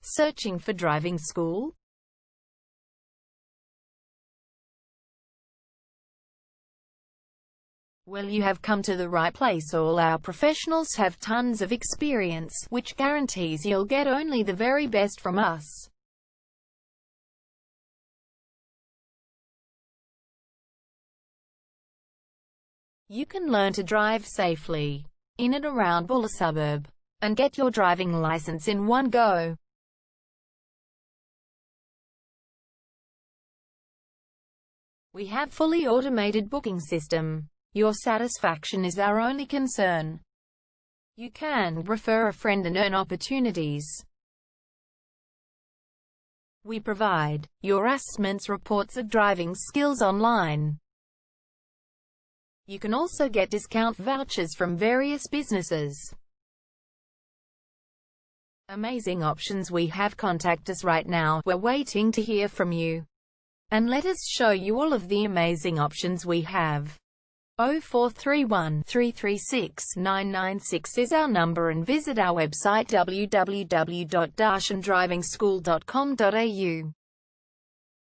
Searching for driving school? Well, you have come to the right place. All our professionals have tons of experience, which guarantees you'll get only the very best from us. You can learn to drive safely in and around Bulla suburb and get your driving license in one go. We have fully automated booking system. Your satisfaction is our only concern. You can refer a friend and earn opportunities. We provide your assessments reports of driving skills online. You can also get discount vouchers from various businesses. Amazing options we have. Contact us right now. We're waiting to hear from you. And let us show you all of the amazing options we have. 0431 336 996 is our number, and visit our website www.darshandrivingschool.com.au.